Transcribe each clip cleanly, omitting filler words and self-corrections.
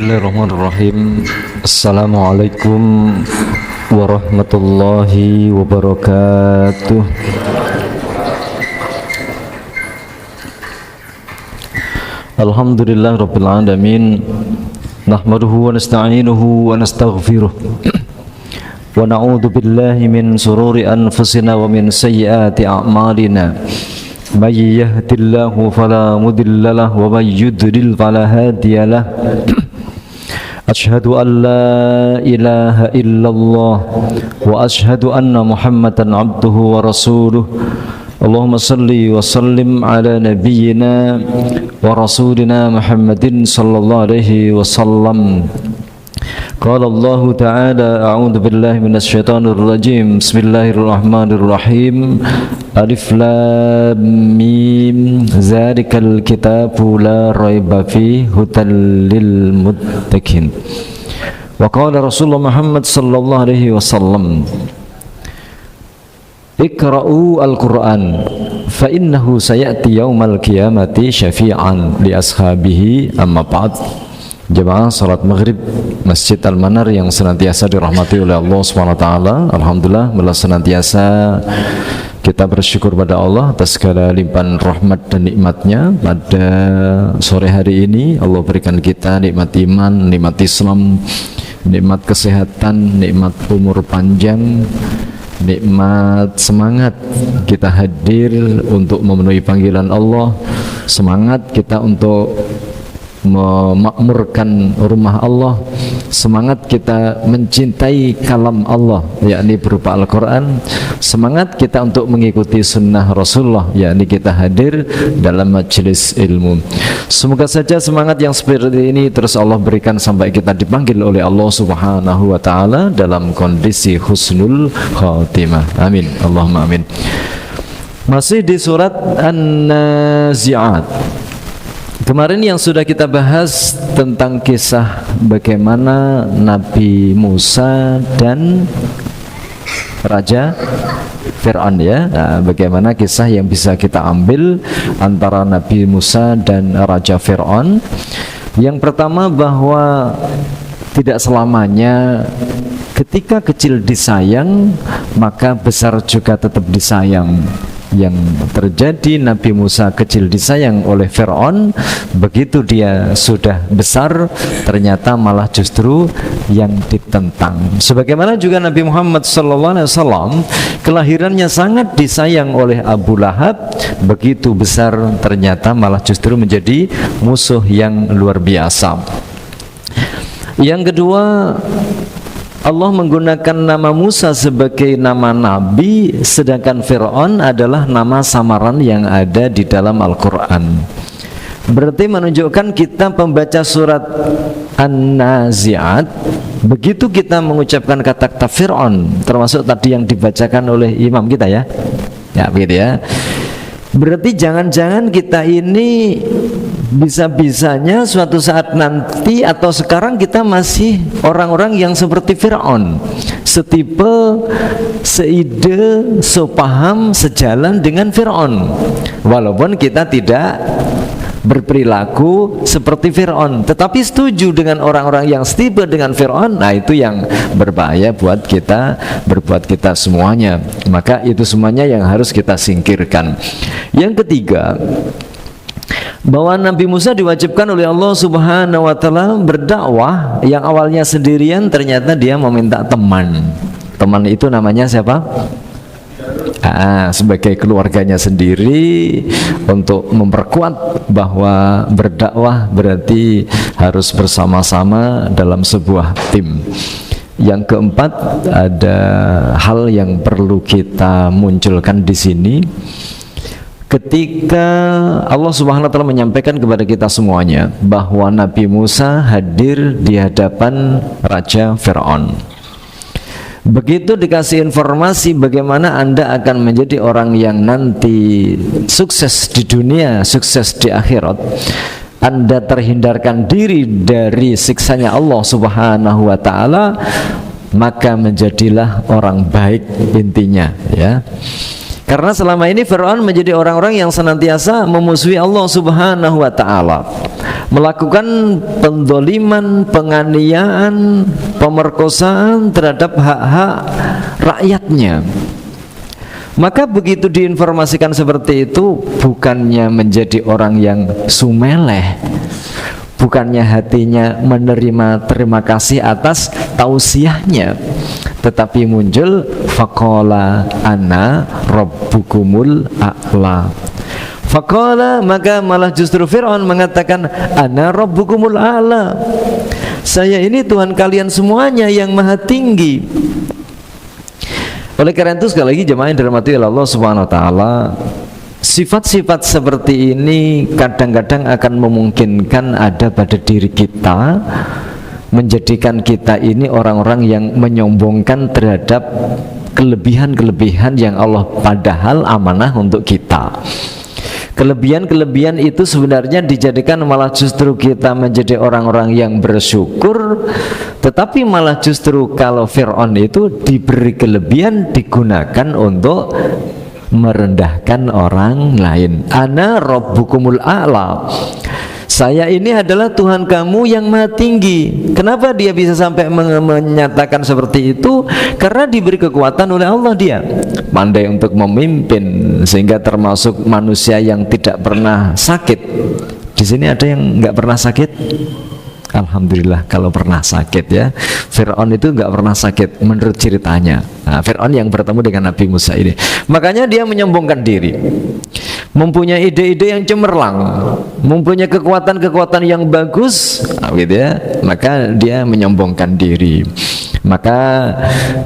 Bismillahirrahmanirrahim. Assalamualaikum warahmatullahi wabarakatuh. Alhamdulillah rabbil alamin. Nahmaduhu wa nasta'inuhu wa nastaghfiruh. Wa na'udzu billahi min shururi anfusina wa min sayyiati a'malina. من يهد الله فلا مضل له ومن يضلل فلا هادي له أشهد أن لا إله إلا الله وأشهد أن محمدا عبده ورسوله اللهم صل وسلم على نبينا ورسولنا محمد صلى الله عليه وسلم قال الله تعالى أعوذ بالله من الشيطان الرجيم بسم الله الرحمن الرحيم ألف لام ميم ذلك الكتاب لا ريب فيه هدى للمتقين وقال رسول الله محمد صلى الله عليه وسلم اقرأوا القرآن فإنه سيأتي يوم القيامة شفيعا لأصحابه أما بعد. Jemaah salat maghrib Masjid Al-Manar yang senantiasa dirahmati oleh Allah SWT. Alhamdulillah, senantiasa kita bersyukur pada Allah atas segala limpahan rahmat dan nikmatnya. Pada sore hari ini Allah berikan kita nikmat iman, nikmat Islam, nikmat kesehatan, nikmat umur panjang, nikmat semangat kita hadir untuk memenuhi panggilan Allah, semangat kita untuk memakmurkan rumah Allah, semangat kita mencintai kalam Allah yakni berupa Al-Quran, semangat kita untuk mengikuti sunnah Rasulullah yakni kita hadir dalam majelis ilmu. Semoga saja semangat yang seperti ini terus Allah berikan sampai kita dipanggil oleh Allah Subhanahu wa ta'ala dalam kondisi husnul khatimah. Amin, Allahumma amin. Masih di surat An-Nazi'at. Kemarin yang sudah kita bahas tentang kisah bagaimana Nabi Musa dan Raja Fir'aun ya. Nah, bagaimana kisah yang bisa kita ambil antara Nabi Musa dan Raja Fir'aun. Yang pertama bahwa tidak selamanya ketika kecil disayang maka besar juga tetap disayang. Yang terjadi Nabi Musa kecil disayang oleh Fir'aun, begitu dia sudah besar ternyata malah justru yang ditentang. Sebagaimana juga Nabi Muhammad SAW kelahirannya sangat disayang oleh Abu Lahab, begitu besar ternyata malah justru menjadi musuh yang luar biasa. Yang kedua, Allah menggunakan nama Musa sebagai nama Nabi, sedangkan Fir'aun adalah nama samaran yang ada di dalam Al-Quran. Berarti menunjukkan kita pembaca surat An-Nazi'at, begitu kita mengucapkan kata-kata Fir'aun, termasuk tadi yang dibacakan oleh imam kita ya, ya begitu ya. Berarti jangan-jangan kita ini bisa-bisanya suatu saat nanti atau sekarang kita masih orang-orang yang seperti Fir'aun, setipe, seide, sepaham, sejalan dengan Fir'aun, walaupun kita tidak berperilaku seperti Fir'aun, tetapi setuju dengan orang-orang yang setipe dengan Fir'aun. Nah, itu yang berbahaya buat kita, berbuat kita semuanya. Maka itu semuanya yang harus kita singkirkan. Yang ketiga, bahwa Nabi Musa diwajibkan oleh Allah Subhanahu wa ta'ala berdakwah yang awalnya sendirian, ternyata dia meminta teman. Teman itu namanya siapa? Sebagai keluarganya sendiri, untuk memperkuat bahwa berdakwah berarti harus bersama-sama dalam sebuah tim. Yang keempat, ada hal yang perlu kita munculkan di sini. Ketika Allah Subhanahu wa ta'ala menyampaikan kepada kita semuanya bahwa Nabi Musa hadir di hadapan Raja Fir'aun, begitu dikasih informasi bagaimana Anda akan menjadi orang yang nanti sukses di dunia, sukses di akhirat, Anda terhindarkan diri dari siksanya Allah Subhanahu wa ta'ala, maka menjadilah orang baik intinya ya. Karena selama ini Fir'aun menjadi orang-orang yang senantiasa memusuhi Allah Subhanahu wa ta'ala, melakukan penzaliman, penganiayaan, pemerkosaan terhadap hak-hak rakyatnya. Maka begitu diinformasikan seperti itu, bukannya menjadi orang yang sumeleh, bukannya hatinya menerima terima kasih atas tausiahnya, tetapi muncul faqala ana rabbukumul a'la. Faqala, maka malah justru Fir'aun mengatakan ana rabbukumul a'la, saya ini Tuhan kalian semuanya yang maha tinggi. Oleh karena itu sekali lagi jemaah yang dirahmati Allah Subhanahu wa taala, sifat-sifat seperti ini kadang-kadang akan memungkinkan ada pada diri kita, menjadikan kita ini orang-orang yang menyombongkan terhadap kelebihan-kelebihan yang Allah padahal amanah untuk kita. Kelebihan-kelebihan itu sebenarnya dijadikan malah justru kita menjadi orang-orang yang bersyukur, tetapi malah justru kalau Fir'aun itu diberi kelebihan digunakan untuk merendahkan orang lain. Ana rabbukumul a'la, saya ini adalah Tuhan kamu yang maha tinggi. Kenapa dia bisa sampai menyatakan seperti itu? Karena diberi kekuatan oleh Allah, dia pandai untuk memimpin, sehingga termasuk manusia yang tidak pernah sakit. Di sini ada yang nggak pernah sakit? Alhamdulillah kalau pernah sakit ya. Fir'aun itu nggak pernah sakit menurut ceritanya. Nah, Fir'aun yang bertemu dengan Nabi Musa ini, makanya dia menyombongkan diri, mempunyai ide-ide yang cemerlang, mempunyai kekuatan-kekuatan yang bagus, gitu ya. Maka dia menyombongkan diri. Maka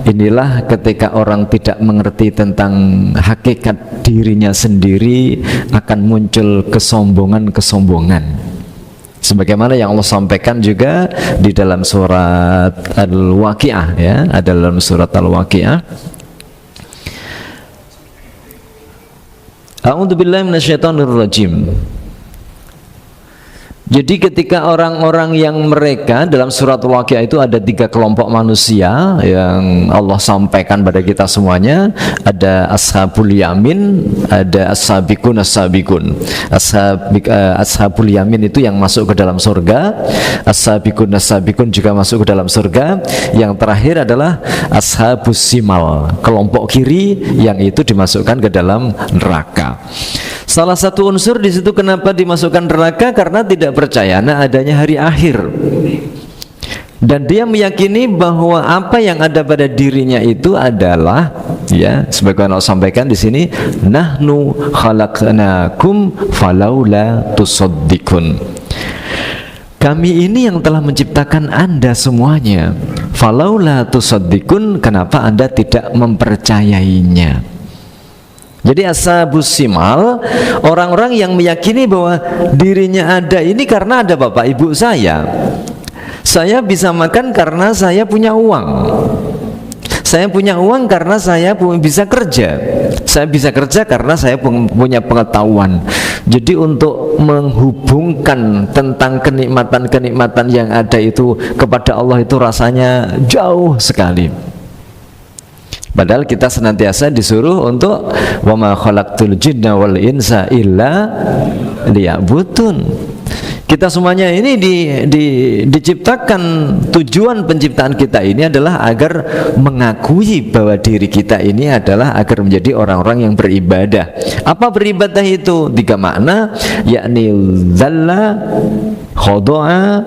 inilah ketika orang tidak mengerti tentang hakikat dirinya sendiri, akan muncul kesombongan-kesombongan. Sebagaimana yang Allah sampaikan juga di dalam surat Al-Waqi'ah ya, ada dalam surat Al-Waqi'ah. A'udzubillahi minasyaitonirrajim. Jadi ketika orang-orang yang mereka dalam surat Al-Waqi'ah itu ada 3 kelompok manusia yang Allah sampaikan pada kita semuanya. Ada ashabul yamin, ada as-sabiqun as-sabiqun. Ashabul yamin itu yang masuk ke dalam surga, as-sabiqun as-sabiqun juga masuk ke dalam surga. Yang terakhir adalah ashabus simal, kelompok kiri yang itu dimasukkan ke dalam neraka. Salah satu unsur di situ kenapa dimasukkan neraka, karena tidak percaya adanya hari akhir, dan dia meyakini bahwa apa yang ada pada dirinya itu adalah ya, sebagaimana Allah sampaikan di sini, nahnu khalaqnakum falaula tusaddiqun, kami ini yang telah menciptakan Anda semuanya, falaula tusaddiqun, kenapa Anda tidak mempercayainya. Jadi ashabus simal, orang-orang yang meyakini bahwa dirinya ada ini karena ada bapak ibu saya. Saya bisa makan karena saya punya uang. Saya punya uang karena saya bisa kerja. Saya bisa kerja karena saya punya pengetahuan. Jadi untuk menghubungkan tentang kenikmatan-kenikmatan yang ada itu kepada Allah itu rasanya jauh sekali. Padahal kita senantiasa disuruh untuk wa ma khalaqtul jinna wal insa illa liya'budun. Kita semuanya ini diciptakan, tujuan penciptaan kita ini adalah agar mengakui bahwa diri kita ini adalah agar menjadi orang-orang yang beribadah. Apa beribadah itu? 3 makna, yakni dzalla, khodo'a,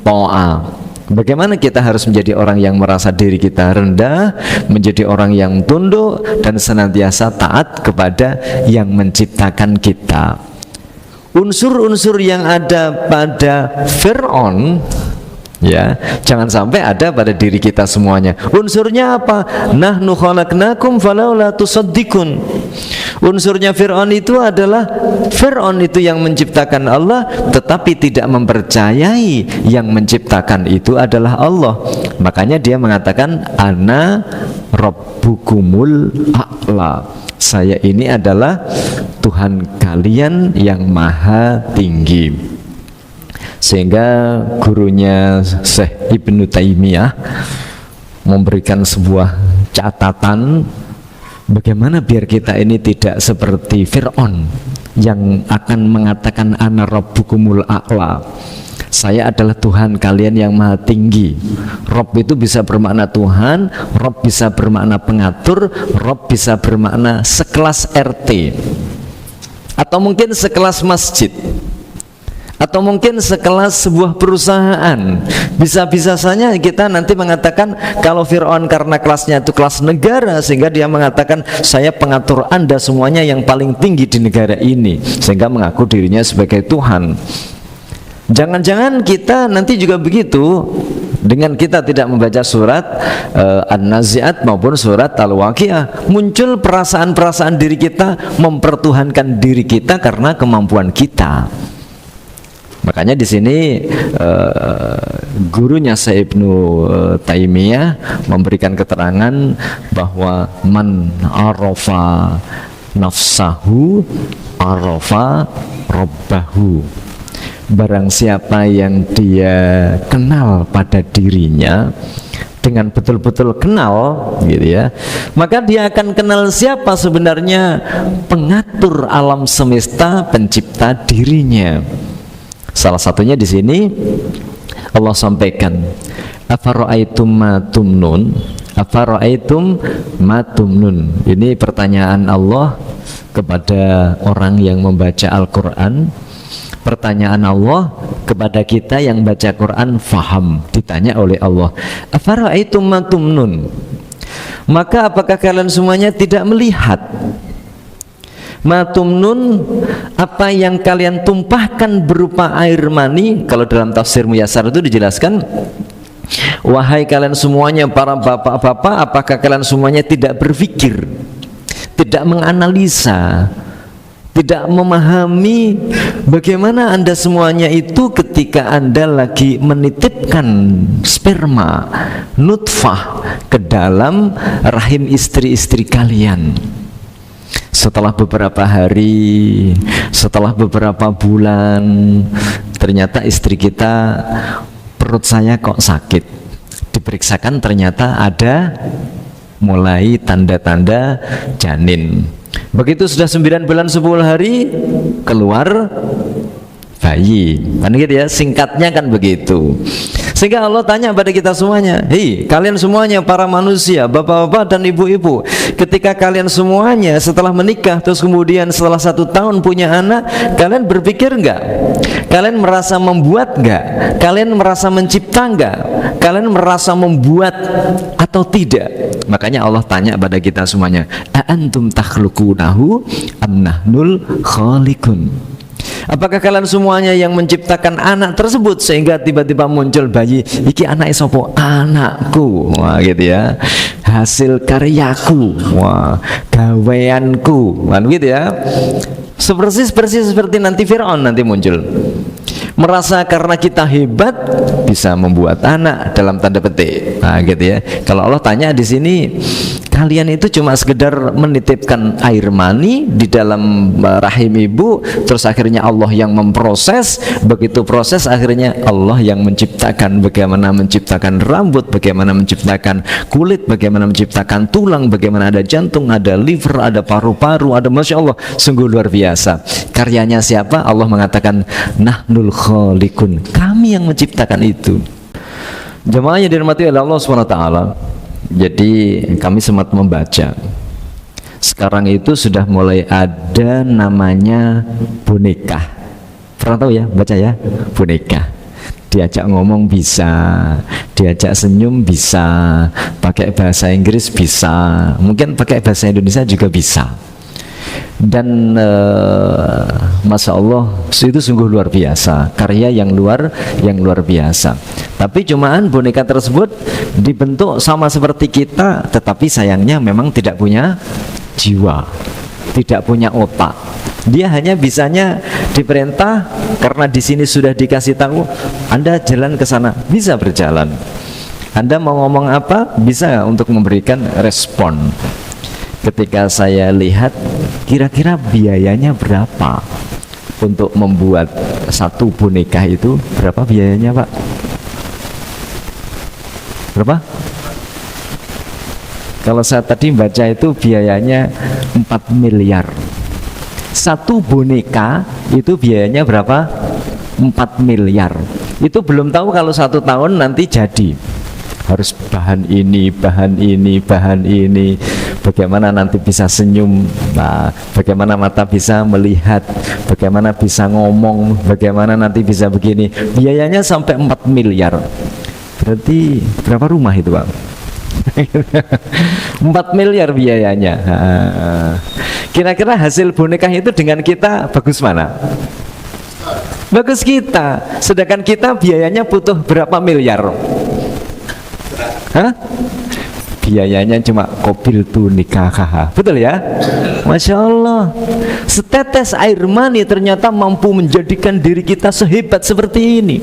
ta'a. Bagaimana kita harus menjadi orang yang merasa diri kita rendah, menjadi orang yang tunduk dan senantiasa taat kepada yang menciptakan kita. Unsur-unsur yang ada pada Fir'aun ya, jangan sampai ada pada diri kita semuanya. Unsurnya apa? Nahnu khalaqnakum falaula tusaddiqun. Unsurnya Fir'aun itu adalah Fir'aun itu yang menciptakan Allah, tetapi tidak mempercayai yang menciptakan itu adalah Allah. Makanya dia mengatakan ana rabbukumul a'la, saya ini adalah Tuhan kalian yang maha tinggi. Sehingga gurunya Syekh Ibnu Taimiyah memberikan sebuah catatan Bagaimana biar kita ini tidak seperti Fir'aun yang akan mengatakan ana rabbukumul a'la, saya adalah Tuhan kalian yang maha tinggi. Rabb itu bisa bermakna Tuhan, Rabb bisa bermakna pengatur, Rabb bisa bermakna sekelas RT, atau mungkin sekelas masjid, atau mungkin sekelas sebuah perusahaan. Bisa-bisa saja kita nanti mengatakan kalau Fir'aun karena kelasnya itu kelas negara, sehingga dia mengatakan saya pengatur Anda semuanya yang paling tinggi di negara ini, sehingga mengaku dirinya sebagai Tuhan. Jangan-jangan kita nanti juga begitu, dengan kita tidak membaca surat An-Nazi'at maupun surat Al-Waqi'ah, muncul perasaan-perasaan diri kita mempertuhankan diri kita karena kemampuan kita. Makanya di sini gurunya Syekh Ibnu Taimiyah memberikan keterangan bahwa man arafa nafsahu arafa rabbahu. Barang siapa yang dia kenal pada dirinya, dengan betul-betul kenal gitu ya, maka dia akan kenal siapa sebenarnya pengatur alam semesta, pencipta dirinya. Salah satunya di sini Allah sampaikan, afara'aitum ma tumnun, afara'aitum ma tumnun. Ini pertanyaan Allah kepada orang yang membaca Al-Quran, pertanyaan Allah kepada kita yang baca Quran faham. Ditanya oleh Allah, afara'aitum ma tumnun, maka apakah kalian semuanya tidak melihat? Matumnun, apa yang kalian tumpahkan berupa air mani. Kalau dalam tafsir Muyassar itu dijelaskan, wahai kalian semuanya para bapak-bapak, apakah kalian semuanya tidak berpikir, tidak menganalisa, tidak memahami bagaimana Anda semuanya itu ketika Anda lagi menitipkan sperma nutfah ke dalam rahim istri-istri kalian. Setelah beberapa hari, setelah beberapa bulan, ternyata istri kita, perut saya kok sakit. Diperiksakan ternyata ada mulai tanda-tanda janin. Begitu sudah 9 bulan 10 hari, keluar bayi. Kan gitu ya, singkatnya kan begitu. Sehingga Allah tanya pada kita semuanya, hei kalian semuanya para manusia, bapak-bapak dan ibu-ibu, ketika kalian semuanya setelah menikah terus kemudian setelah 1 tahun punya anak, kalian berpikir enggak? Kalian merasa membuat enggak? Kalian merasa mencipta enggak? Kalian merasa membuat atau tidak? Makanya Allah tanya pada kita semuanya, a'antum takhluqunahu am nahnul khaliqun. Apakah kalian semuanya yang menciptakan anak tersebut sehingga tiba-tiba muncul bayi, iki anak sopo? Anakku. Wah gitu ya, hasil karyaku, wah gaweanku, kan gitu ya. Persis seperti nanti Fir'aun nanti muncul, merasa karena kita hebat bisa membuat anak dalam tanda petik. Nah gitu ya. Kalau Allah tanya di sini, kalian itu cuma sekedar menitipkan air mani di dalam rahim ibu, terus akhirnya Allah yang memproses. Begitu proses akhirnya Allah yang menciptakan, bagaimana menciptakan rambut, bagaimana menciptakan kulit, bagaimana menciptakan tulang, bagaimana ada jantung, ada liver, ada paru-paru, ada, Masya Allah, sungguh luar biasa. Karyanya siapa? Allah mengatakan nahnul khaliqun, kami yang menciptakan itu. Jemaah yang dirahmati oleh Allah SWT, jadi kami sempat membaca, sekarang itu sudah mulai ada namanya boneka. Pernah tahu ya, baca ya, boneka. Diajak ngomong bisa, diajak senyum bisa, pakai bahasa Inggris bisa, mungkin pakai bahasa Indonesia juga bisa. Dan Masya Allah, itu sungguh luar biasa, karya yang luar biasa. Tapi cumaan boneka tersebut dibentuk sama seperti kita, tetapi sayangnya memang tidak punya jiwa, tidak punya otak. Dia hanya bisanya diperintah, karena di sini sudah dikasih tahu, Anda jalan ke sana, bisa berjalan. Anda mau ngomong apa, bisa untuk memberikan respon. Ketika saya lihat, kira-kira biayanya berapa untuk membuat satu boneka itu? Berapa biayanya, Pak? Berapa? Kalau saya tadi baca itu biayanya 4 miliar. Satu boneka itu biayanya berapa? 4 miliar. Itu belum tahu kalau 1 tahun nanti jadi. Harus bahan ini, bahan ini, bahan ini. Bagaimana nanti bisa senyum, nah, bagaimana mata bisa melihat, bagaimana bisa ngomong, bagaimana nanti bisa begini. Biayanya sampai 4 miliar. Berarti berapa rumah itu, Pak? 4 miliar biayanya. Kira-kira hasil boneka itu dengan kita bagus mana? Bagus kita. Sedangkan kita biayanya butuh berapa miliar? Hah? Biayanya cuma kobil tuh nikah. Betul ya? Masya Allah. Setetes air mani ternyata mampu menjadikan diri kita sehebat seperti ini.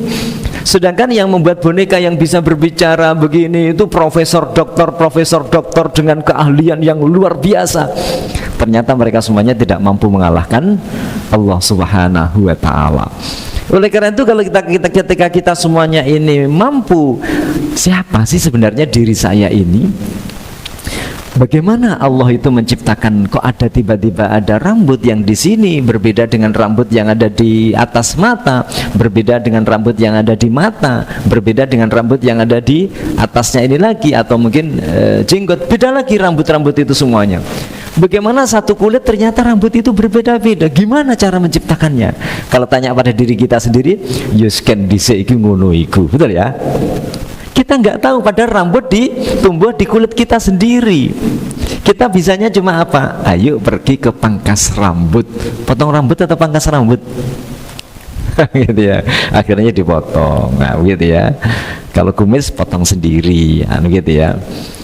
Sedangkan yang membuat boneka yang bisa berbicara begini itu profesor doktor dengan keahlian yang luar biasa. Ternyata mereka semuanya tidak mampu mengalahkan Allah Subhanahu wa ta'ala. Oleh karena itu kalau ketika kita semuanya ini mampu, siapa sih sebenarnya diri saya ini? Bagaimana Allah itu menciptakan, kok ada tiba-tiba ada rambut yang di sini berbeda dengan rambut yang ada di atas mata, berbeda dengan rambut yang ada di mata, berbeda dengan rambut yang ada di atasnya ini lagi, atau mungkin jenggot, beda lagi rambut-rambut itu semuanya. Bagaimana satu kulit ternyata rambut itu berbeda-beda? Gimana cara menciptakannya? Kalau tanya pada diri kita sendiri, yusken diseiki ngono iku, betul ya? Kita nggak tahu padahal rambut tumbuh di kulit kita sendiri. Kita bisanya cuma apa? Ayo pergi ke pangkas rambut. Potong rambut atau pangkas rambut? Gitu ya. Akhirnya dipotong. Nah, gitu ya. Kalau kumis potong sendiri, gitu ya.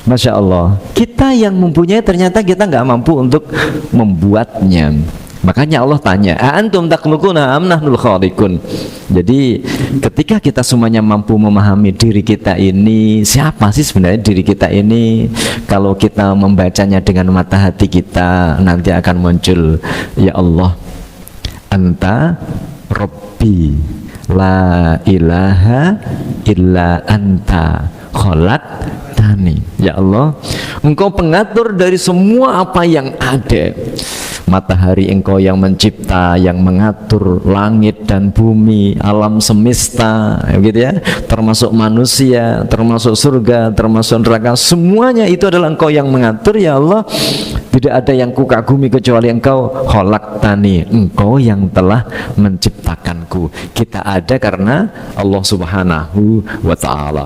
Masya Allah. Kita yang mempunyai ternyata kita nggak mampu untuk membuatnya. Makanya Allah tanya, "Aantum takhluquna am nahnul khaliqun?" Jadi ketika kita semuanya mampu memahami diri kita ini, siapa sih sebenarnya diri kita ini? Kalau kita membacanya dengan mata hati kita, nanti akan muncul, ya Allah, Anta Rabbi la ilaha illa anta khalaqtani. Ya Allah, Engkau pengatur dari semua apa yang ada. Matahari Engkau yang mencipta, yang mengatur langit dan bumi, alam semesta, gitu ya, termasuk manusia, termasuk surga, termasuk neraka, semuanya itu adalah Engkau yang mengatur. Ya Allah, tidak ada yang kukagumi kecuali Engkau khalaqtani, Engkau yang telah menciptakanku. Kita ada karena Allah Subhanahu wa ta'ala.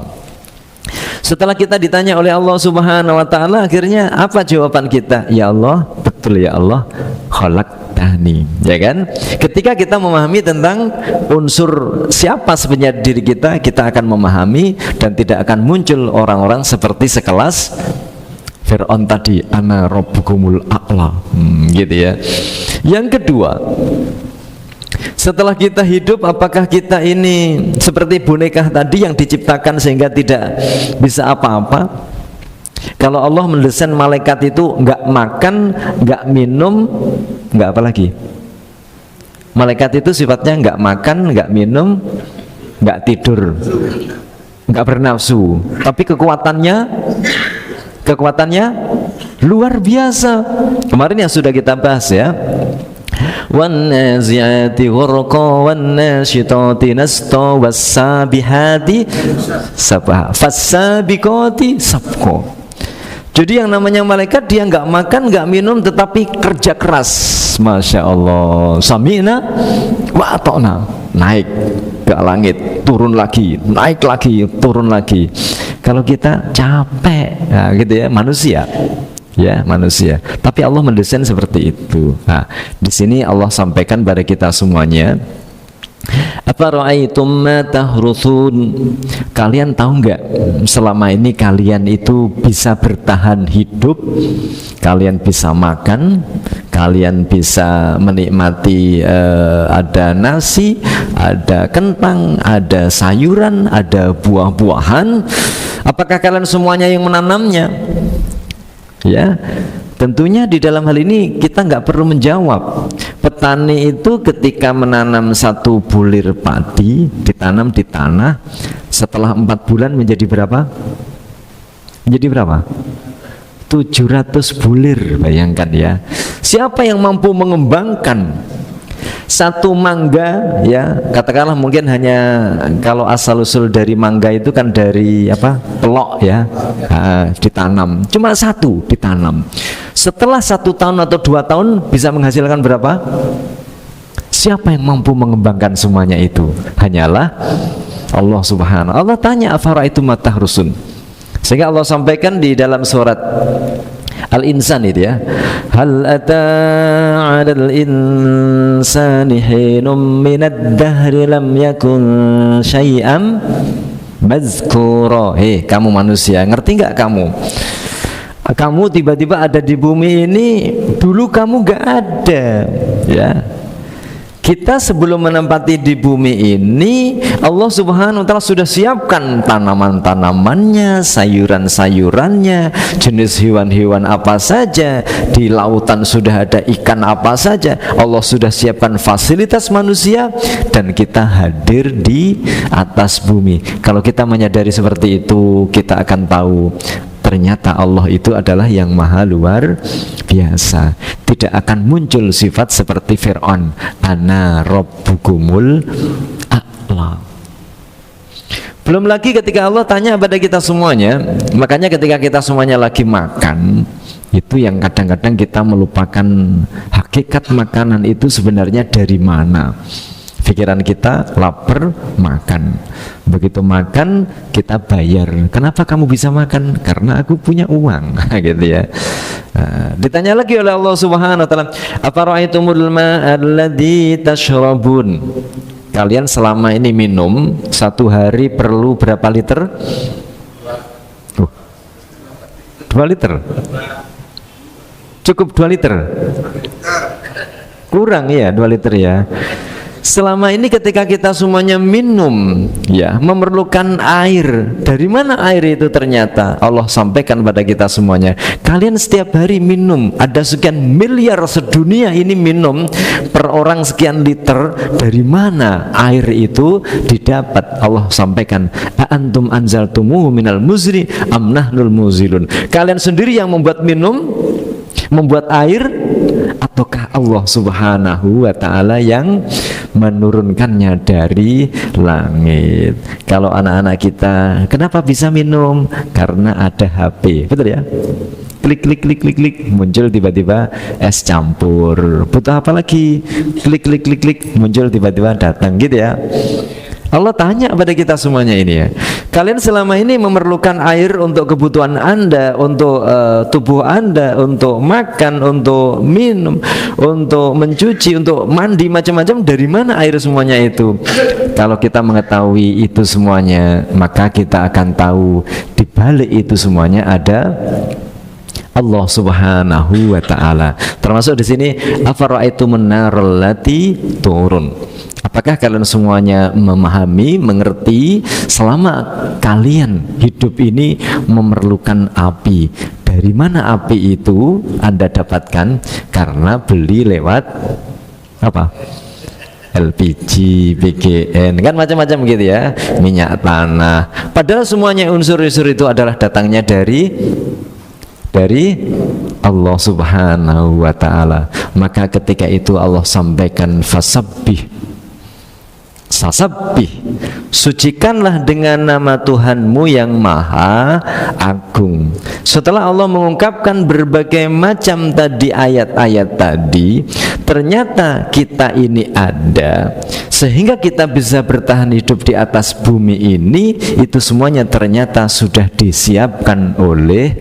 Setelah kita ditanya oleh Allah Subhanahu wa ta'ala, akhirnya apa jawaban kita? Ya Allah, betul ya Allah, khalaqtani, ya kan? Ketika kita memahami tentang unsur siapa sebenarnya diri kita, kita akan memahami dan tidak akan muncul orang-orang seperti sekelas Fir'aun tadi, ana rabbukumul a'la, gitu ya. Yang kedua, setelah kita hidup, apakah kita ini seperti boneka tadi yang diciptakan sehingga tidak bisa apa-apa? Kalau Allah mendesain malaikat itu nggak makan, nggak minum, nggak apa lagi? Malaikat itu sifatnya nggak makan, nggak minum, nggak tidur, nggak bernafsu, tapi kekuatannya luar biasa. Kemarin yang sudah kita bahas ya. وَالنَّازِعَاتِ غَرْقًا وَالنَّاشِطَاتِ نَشْطًا وَالسَّابِحَاتِ سَبْحًا فَالسَّابِقَاتِ سَبْقًا. Jadi yang namanya malaikat dia nggak makan, nggak minum, tetapi kerja keras. Masya Allah. Sami'na wa ata'na. Naik ke langit, turun lagi, naik lagi, turun lagi. Kalau kita capek, nah, gitu ya, manusia. Ya, manusia. Tapi Allah mendesain seperti itu. Nah, di sini Allah sampaikan pada kita semuanya, afara'aitum ma tahruthun, kalian tahu nggak selama ini kalian itu bisa bertahan hidup, kalian bisa makan, kalian bisa menikmati ada nasi, ada kentang, ada sayuran, ada buah-buahan. Apakah kalian semuanya yang menanamnya? Ya, tentunya di dalam hal ini kita nggak perlu menjawab. Petani itu ketika menanam satu bulir padi, ditanam di tanah, setelah 4 bulan menjadi berapa? Menjadi berapa? 700 bulir, bayangkan ya. Siapa yang mampu mengembangkan satu mangga, ya katakanlah mungkin hanya, kalau asal usul dari mangga itu kan dari apa, pelok ya, ditanam, cuma satu ditanam, setelah 1 tahun atau 2 tahun bisa menghasilkan berapa? Siapa yang mampu mengembangkan semuanya itu? Hanyalah Allah Subhanahu. Allah tanya, afara'aitum ma tahrusun, sehingga Allah sampaikan di dalam surat Al-Insan itu ya, hal ata 'alal insani hinum minad dahri lam yakun syai'am mazkura. Kamu manusia, ngerti nggak kamu? Kamu tiba-tiba ada di bumi ini, dulu kamu nggak ada ya. Kita sebelum menempati di bumi ini, Allah Subhanahu wa ta'ala sudah siapkan tanaman-tanamannya, sayuran-sayurannya, jenis hewan-hewan apa saja, di lautan sudah ada ikan apa saja. Allah sudah siapkan fasilitas manusia, dan kita hadir di atas bumi. Kalau kita menyadari seperti itu, kita akan tahu ternyata Allah itu adalah yang maha luar biasa. Tidak akan muncul sifat seperti Fir'aun, ana rabbukumul a'la. Belum lagi ketika Allah tanya pada kita semuanya, makanya ketika kita semuanya lagi makan, itu yang kadang-kadang kita melupakan hakikat makanan itu sebenarnya dari mana. Pikiran kita lapar, makan. Begitu makan, kita bayar. Kenapa kamu bisa makan? Karena aku punya uang. Gitu ya. Ditanya lagi oleh Allah Subhanahu wa ta'ala, afara'aitumul ma'alladzi tashrabun. Kalian selama ini minum, 1 hari perlu berapa liter? 2 liter. Cukup 2 liter? Kurang ya, 2 liter ya. Selama ini ketika kita semuanya minum, ya, memerlukan air. Dari mana air itu? Ternyata Allah sampaikan pada kita semuanya, kalian setiap hari minum, ada sekian miliar sedunia ini minum, per orang sekian liter. Dari mana air itu didapat? Allah sampaikan, antum anzaltumuhu minal muzni am nahnul muzilun. Kalian sendiri yang membuat minum, membuat air, ataukah Allah Subhanahu wa ta'ala yang menurunkannya dari langit? Kalau anak-anak kita, kenapa bisa minum? Karena ada HP, betul ya? Klik klik klik klik klik, muncul tiba-tiba es campur. Butuh apa lagi? Klik klik klik klik, muncul tiba-tiba datang, gitu ya. Allah tanya pada kita semuanya ini ya, kalian selama ini memerlukan air untuk kebutuhan Anda, untuk tubuh Anda, untuk makan, untuk minum, untuk mencuci, untuk mandi, macam-macam. Dari mana air semuanya itu? Kalau kita mengetahui itu semuanya, maka kita akan tahu di balik itu semuanya ada Allah Subhanahu wa ta'ala. Termasuk di sini, afara'aitumun naral lati turun. Apakah kalian semuanya memahami, mengerti, selama kalian hidup ini memerlukan api? Dari mana api itu Anda dapatkan? Karena beli lewat apa? LPG, PGN, kan macam-macam gitu ya, minyak tanah. Padahal semuanya unsur-unsur itu adalah datangnya dari Allah Subhanahu wa ta'ala. Maka ketika itu Allah sampaikan, fasabbih, sucikanlah dengan nama Tuhanmu yang maha agung. Setelah Allah mengungkapkan berbagai macam tadi ayat-ayat tadi, ternyata kita ini ada sehingga kita bisa bertahan hidup di atas bumi ini. Itu semuanya ternyata sudah disiapkan oleh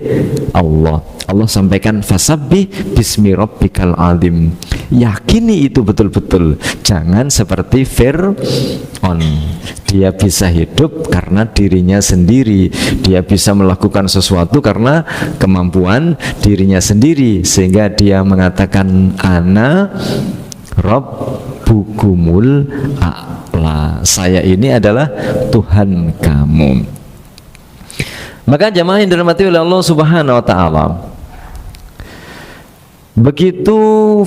Allah. Allah sampaikan, fasabbih bismi rabbikal azim. Yakini itu betul-betul. Jangan seperti Fir'aun. Dia bisa hidup karena dirinya sendiri. Dia bisa melakukan sesuatu karena kemampuan dirinya sendiri, sehingga dia mengatakan, ana rabbukumul a'la. Saya ini adalah Tuhan kamu. Maka jamaah yang dirahmati oleh Allah Subhanahu wa ta'ala, begitu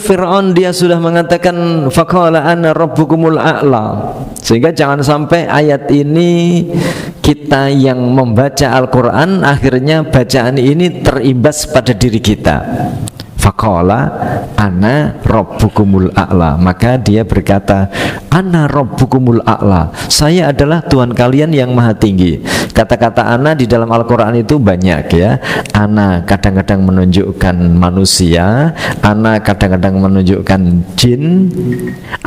Fir'aun dia sudah mengatakan faqala ana rabbukumul a'la, sehingga jangan sampai ayat ini kita yang membaca Al-Quran akhirnya bacaan ini terimbas pada diri kita. Faqala ana rabbukumul a'la, maka dia berkata ana rabbukumul a'la, saya adalah Tuhan kalian yang maha tinggi. Kata-kata ana di dalam Al-Quran itu banyak ya. Ana kadang-kadang menunjukkan manusia, ana kadang-kadang menunjukkan jin,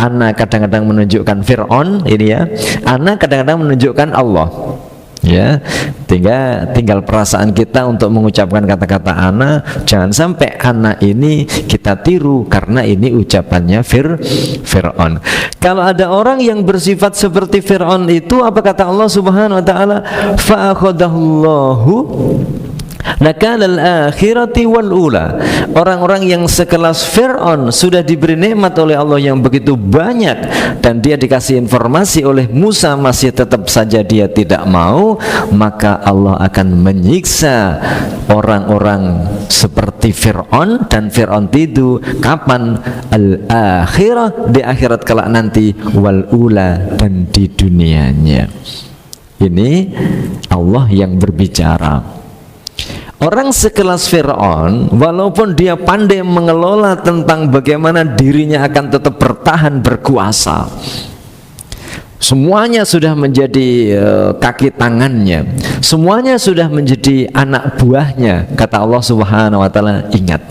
ana kadang-kadang menunjukkan Fir'aun, ini ya. Ana kadang-kadang menunjukkan Allah. Ya, tinggal perasaan kita untuk mengucapkan kata-kata ana. Jangan sampai ana ini kita tiru, karena ini ucapannya Fir'aun. Kalau ada orang yang bersifat seperti Fir'aun itu, apa kata Allah Subhanahu wa taala? Fa akhadahullahu nakalal akhirati wal ula. Orang-orang yang sekelas Fir'aun sudah diberi nikmat oleh Allah yang begitu banyak, dan dia dikasih informasi oleh Musa masih tetap saja dia tidak mau, maka Allah akan menyiksa orang-orang seperti Fir'aun. Dan Fir'aun itu kapan? Al-akhirah, di akhirat kelak nanti, wal ula, dan di dunianya. Ini Allah yang berbicara. Orang sekelas Fir'aun, walaupun dia pandai mengelola tentang bagaimana dirinya akan tetap bertahan berkuasa, semuanya sudah menjadi kaki tangannya, semuanya sudah menjadi anak buahnya. Kata Allah Subhanahu wa taala, ingat,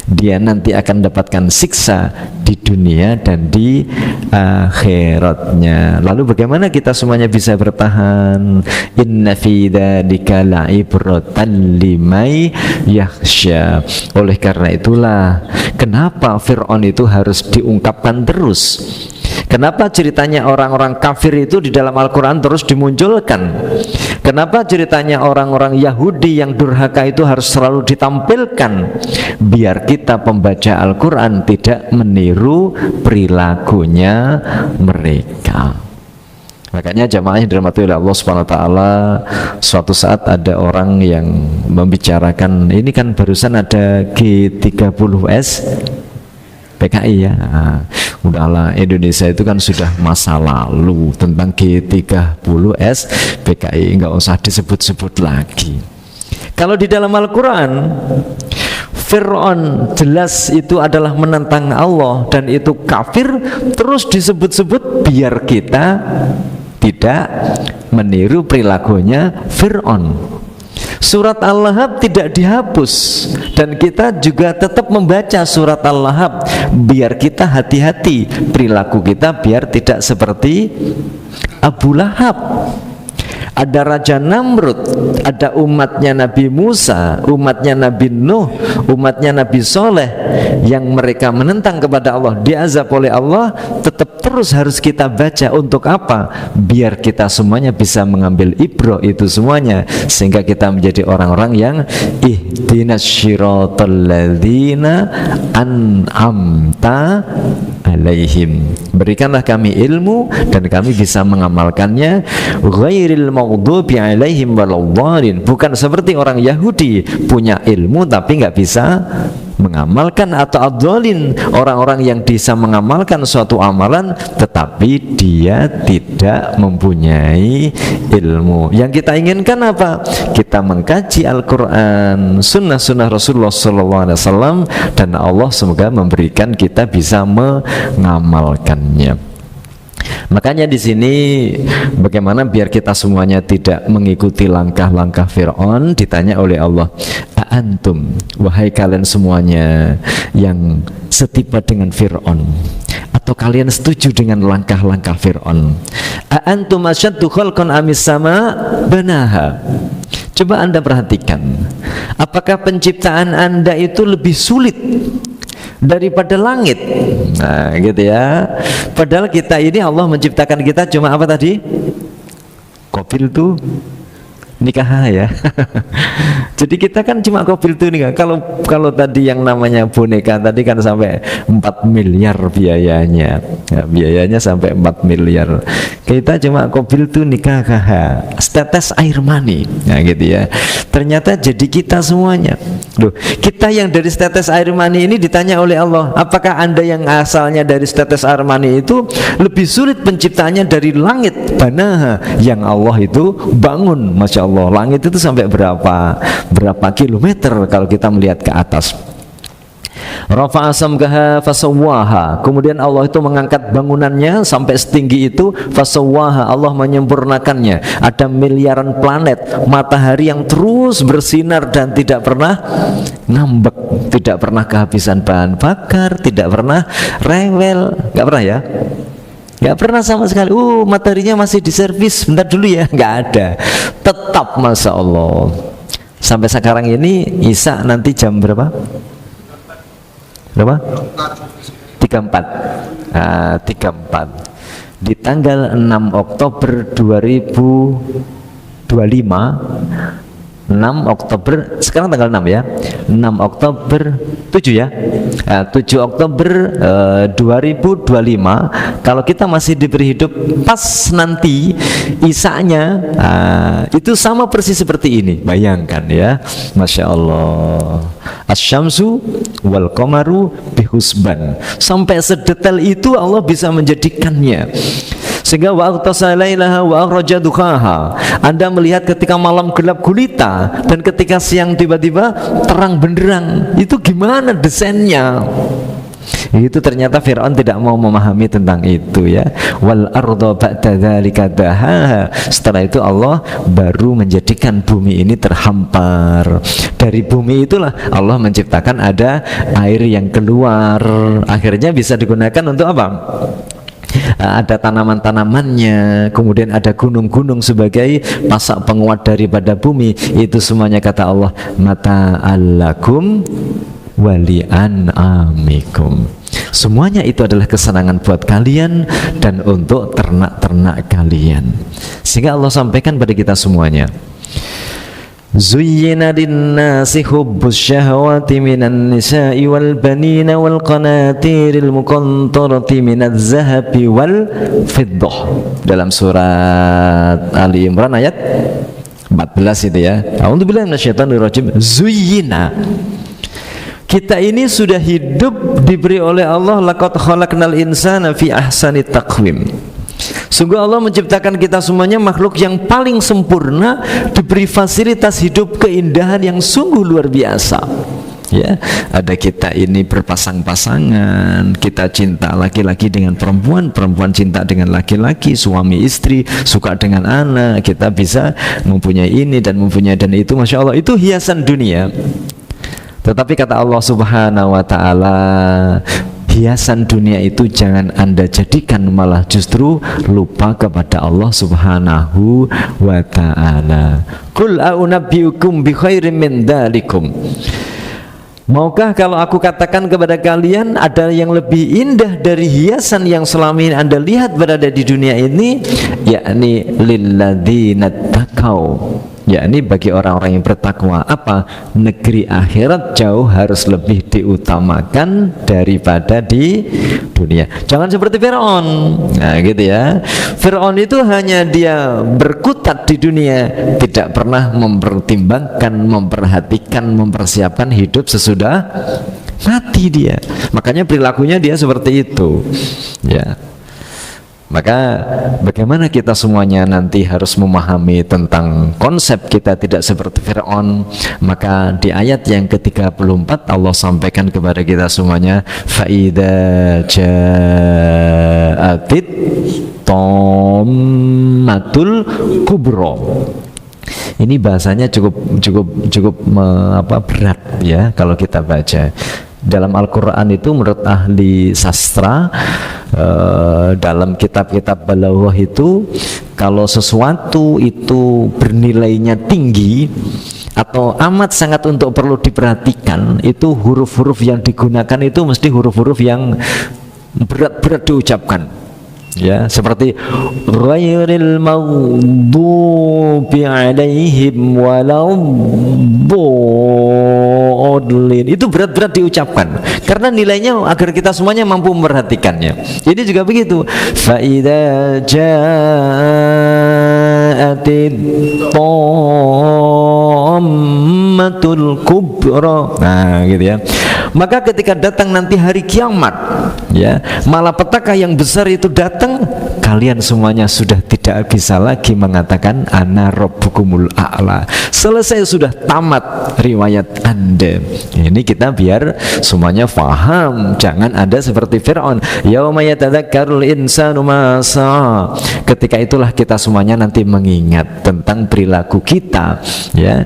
dia nanti akan dapatkan siksa di dunia dan di akhiratnya. Lalu bagaimana kita semuanya bisa bertahan? Inna fi dzalika la'ibratan limay yakhsha. Oleh karena itulah kenapa Fir'aun itu harus diungkapkan terus. Kenapa ceritanya orang-orang kafir itu di dalam Al-Quran terus dimunculkan? Kenapa ceritanya orang-orang Yahudi yang durhaka itu harus selalu ditampilkan? Biar kita pembaca Al-Quran tidak meniru perilakunya mereka. Makanya jamaah yang dirahmati oleh Allah Subhanahu wa taala, suatu saat ada orang yang membicarakan, ini kan barusan ada G30S PKI ya. Udahlah, Indonesia itu kan sudah masa lalu. Tentang G30S PKI nggak usah disebut-sebut lagi. Kalau di dalam Al-Quran, Fir'aun jelas itu adalah menentang Allah dan itu kafir, terus disebut-sebut biar kita tidak meniru perilakunya Fir'aun. Surat Al-Lahab tidak dihapus, dan kita juga tetap membaca surat Al-Lahab biar kita hati-hati perilaku kita, biar tidak seperti Abu Lahab. Ada Raja Namrud, ada umatnya Nabi Musa, umatnya Nabi Nuh, umatnya Nabi Soleh yang mereka menentang kepada Allah, diazab oleh Allah. Tetap terus harus kita baca. Untuk apa? Biar kita semuanya bisa mengambil ibrah itu semuanya, sehingga kita menjadi orang-orang yang ihdinas syiratal ladzina an'amta alaihim. Berikanlah kami ilmu dan kami bisa mengamalkannya. Ghairil maghdubi alaihim waladhdallin. Bukan seperti orang Yahudi punya ilmu tapi nggak bisa mengamalkan, atau adzalin, orang-orang yang bisa mengamalkan suatu amalan tetapi dia tidak mempunyai ilmu. Yang kita inginkan apa? Kita mengkaji Al-Quran, sunnah-sunnah Rasulullah SAW, dan Allah semoga memberikan kita bisa mengamalkannya. Makanya di sini bagaimana biar kita semuanya tidak mengikuti langkah-langkah Fir'aun. Ditanya oleh Allah, antum, wahai kalian semuanya yang setiba dengan Fir'aun, atau kalian setuju dengan langkah-langkah Fir'aun? Antum asyaddu khalqan amis sama banaha. Coba Anda perhatikan, apakah penciptaan Anda itu lebih sulit daripada langit? Nah gitu ya. Padahal kita ini Allah menciptakan kita cuma apa tadi? Kopil tuh nikah ya. Jadi kita kan cuma kopil tuh nikah. Kalau tadi yang namanya boneka tadi kan sampai 4 miliar biayanya. Ya, biayanya sampai 4 miliar. Kita cuma kopil tuh nikah, setetes air mani. Nah gitu ya. Ternyata jadi kita semuanya. Loh, kita yang dari setetes air mani ini ditanya oleh Allah, apakah Anda yang asalnya dari setetes air mani itu lebih sulit penciptaannya dari langit banaha yang Allah itu bangun? Masya Allah, langit itu sampai berapa kilometer kalau kita melihat ke atas. Rafa'a samkaha fasawwaha. Kemudian Allah itu mengangkat bangunannya sampai setinggi itu, fasawwaha, Allah menyempurnakannya. Ada miliaran planet, matahari yang terus bersinar dan tidak pernah ngambek, tidak pernah kehabisan bahan bakar, tidak pernah rewel, nggak pernah ya? Nggak pernah sama sekali. Mataharinya masih diservis, bentar dulu ya, nggak ada. Tetap, Masya Allah. Sampai sekarang ini Isya nanti jam berapa? Berapa? 34. 34 di tanggal 6 Oktober 2025. 6 Oktober, sekarang tanggal 6 ya, 6 Oktober 7 ya, 7 Oktober 2025. Kalau kita masih diberi hidup pas nanti Isanya, itu sama persis seperti ini. Bayangkan ya, Masya Allah. Asyamsu wal qamaru bihusban. Sampai sedetail itu Allah bisa menjadikannya. Sehingga Anda melihat ketika malam gelap gulita dan ketika siang tiba-tiba terang benderang. Itu gimana desainnya? Itu ternyata Fir'aun tidak mau memahami tentang itu ya. Wal arda ba'da dzalika dahaha. Setelah itu Allah baru menjadikan bumi ini terhampar. Dari bumi itulah Allah menciptakan ada air yang keluar. Akhirnya bisa digunakan untuk apa? Ada tanaman-tanamannya, kemudian ada gunung-gunung sebagai pasak penguat daripada bumi. Itu semuanya kata Allah, mata'allakum wali'an'amikum. Semuanya itu adalah kesenangan buat kalian dan untuk ternak-ternak kalian. Sehingga Allah sampaikan pada kita semuanya, Zuyyina linnasi hubbus syahwati minan nisa'i wal banina wal qanatiril muqantarati minaz zahabi wal fiddah. Dalam surat Ali Imran ayat 14 itu ya. A'udzubillahi minasyaitonir rajim. Zuyyina. Kita ini sudah hidup diberi oleh Allah, laqad khalaqnal insana fi ahsani taqwim. Sungguh Allah menciptakan kita semuanya makhluk yang paling sempurna, diberi fasilitas hidup keindahan yang sungguh luar biasa. Ya, ada kita ini berpasang-pasangan, kita cinta laki-laki dengan perempuan, perempuan cinta dengan laki-laki, suami istri suka dengan anak, kita bisa mempunyai ini dan mempunyai dan itu. Masya Allah, itu hiasan dunia. Tetapi kata Allah Subhanahu wa ta'ala, hiasan dunia itu jangan Anda jadikan malah justru lupa kepada Allah Subhanahu wa ta'ala. Qul a'unabbiukum bi khairin min dzalikum. Maukah kalau aku katakan kepada kalian ada yang lebih indah dari hiasan yang selama ini Anda lihat berada di dunia ini, yakni lilladzina taqau, yakni bagi orang-orang yang bertakwa. Apa? Negeri akhirat jauh harus lebih diutamakan daripada di dunia. Jangan seperti Fir'aun. Nah gitu ya. Fir'aun itu hanya dia berkutat di dunia, tidak pernah mempertimbangkan, memperhatikan, mempersiapkan hidup sesudah mati dia. Makanya perilakunya dia seperti itu ya. Maka bagaimana kita semuanya nanti harus memahami tentang konsep kita tidak seperti Fir'aun. Maka di ayat yang ke-34 Allah sampaikan kepada kita semuanya, fa'idha ja'atit tommatul kubro. Ini bahasanya cukup berat ya kalau kita baca. Dalam Al-Quran itu menurut ahli sastra, dalam kitab-kitab balaghah itu, kalau sesuatu itu bernilainya tinggi atau amat sangat untuk perlu diperhatikan, itu huruf-huruf yang digunakan itu mesti huruf-huruf yang berat-berat diucapkan ya, seperti ghairil maghdubi alaihim waladdallin. Itu berat-berat diucapkan karena nilainya agar kita semuanya mampu memperhatikannya. Ini juga begitu, fa idza ja'atit qiyamatul kubra. Nah, gitu ya. Maka ketika datang nanti hari kiamat, ya, malapetaka yang besar itu datang, kalian semuanya sudah tidak bisa lagi mengatakan ana rabbukumul a'la. Selesai, sudah tamat riwayat Anda. Ini kita biar semuanya faham, jangan ada seperti Fir'aun. Yauma yatadzakkarul insanu ma sa'a. Ketika itulah kita semuanya nanti mengingat tentang perilaku kita, ya.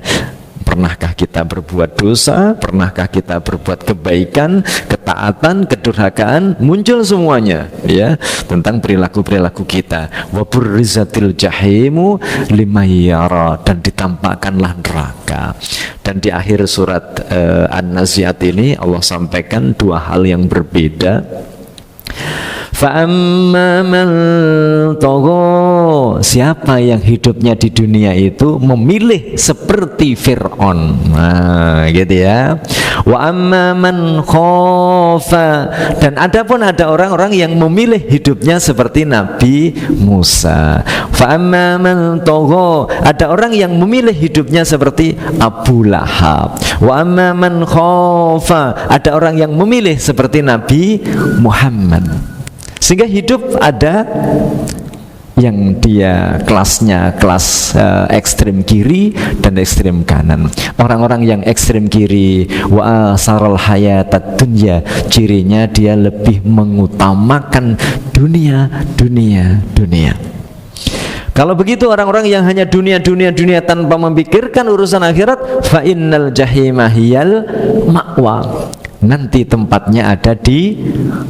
Pernahkah kita berbuat dosa? Pernahkah kita berbuat kebaikan, ketaatan, kedurhakaan? Muncul semuanya, ya, tentang perilaku-perilaku kita. Wa burrizatil jahimu liman yara, dan ditampakkanlah neraka. Dan di akhir surat An-Nazi'at ini Allah sampaikan dua hal yang berbeda. Fa'amma man tagha, siapa yang hidupnya di dunia itu memilih seperti Fir'aun, nah gitu ya. Wa amma man khafa, dan adapun ada orang-orang yang memilih hidupnya seperti Nabi Musa. Fa'amma man tagha, ada orang yang memilih hidupnya seperti Abu Lahab. Wa amma man khafa, ada orang yang memilih seperti Nabi Muhammad. Sehingga hidup ada yang dia kelasnya kelas ekstrem kiri dan ekstrem kanan. Orang-orang yang ekstrem kiri, wa saral hayatad dunya, cirinya dia lebih mengutamakan dunia. Kalau begitu orang-orang yang hanya dunia tanpa memikirkan urusan akhirat, fa innal jahima hiyal ma'wa, nanti tempatnya ada di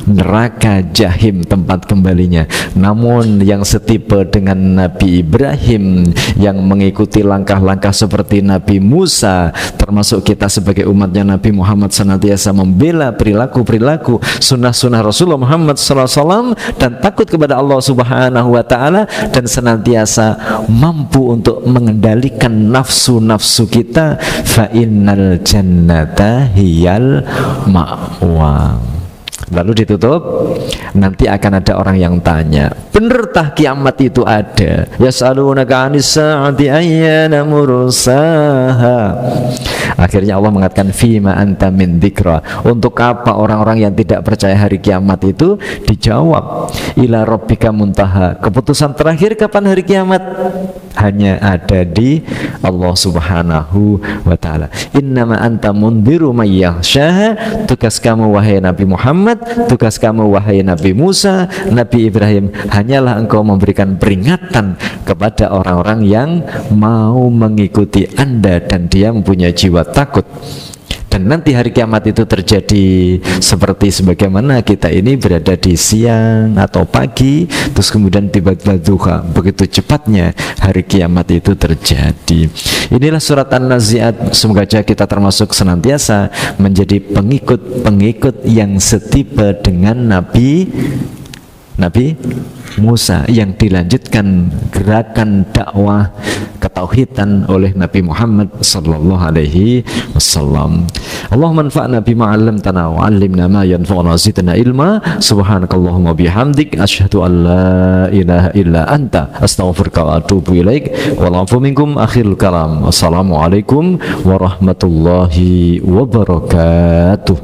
neraka jahim, tempat kembalinya. Namun yang setipe dengan Nabi Ibrahim, yang mengikuti langkah-langkah seperti Nabi Musa, termasuk kita sebagai umatnya Nabi Muhammad, senantiasa membela perilaku-perilaku sunnah-sunnah Rasulullah Muhammad SAW, dan takut kepada Allah Subhanahu wa Ta'ala, dan senantiasa mampu untuk mengendalikan nafsu-nafsu kita. Fa innal jannata hiyal ma'wa. Lalu ditutup, nanti akan ada orang yang tanya, benertah kiamat itu ada? Yas'alunaka 'anis sa'ati ayyana mursaha. Akhirnya Allah mengatakan fima anta min dzikra. Untuk apa orang-orang yang tidak percaya hari kiamat itu? Dijawab, ila rabbika muntaha. Keputusan terakhir kapan hari kiamat? Hanya ada di Allah Subhanahu wa Ta'ala. Innama anta mundiru may yakhshaha. Tugas kamu wahai Nabi Muhammad, tugas kamu wahai Nabi Musa, Nabi Ibrahim, hanyalah engkau memberikan peringatan kepada orang-orang yang mau mengikuti Anda dan dia mempunyai jiwa takut. Dan nanti hari kiamat itu terjadi seperti sebagaimana kita ini berada di siang atau pagi, terus kemudian tiba-tiba duha, begitu cepatnya hari kiamat itu terjadi. Inilah surat An-Nazi'at. Semoga saja kita termasuk senantiasa menjadi pengikut yang setipe dengan Nabi Musa, yang dilanjutkan gerakan dakwah ketauhidan oleh Nabi Muhammad sallallahu alaihi wasallam. Allahumma anfa'na bima 'allamtana wa 'allimna ma yanfa'una zidna ilma. Subhanakallahumma bihamdik asyhadu an la ilaha illa anta astaghfiruka wa atubu ilaik. Wallahu minkum akhirul kalam. Wassalamualaikum warahmatullahi wabarakatuh.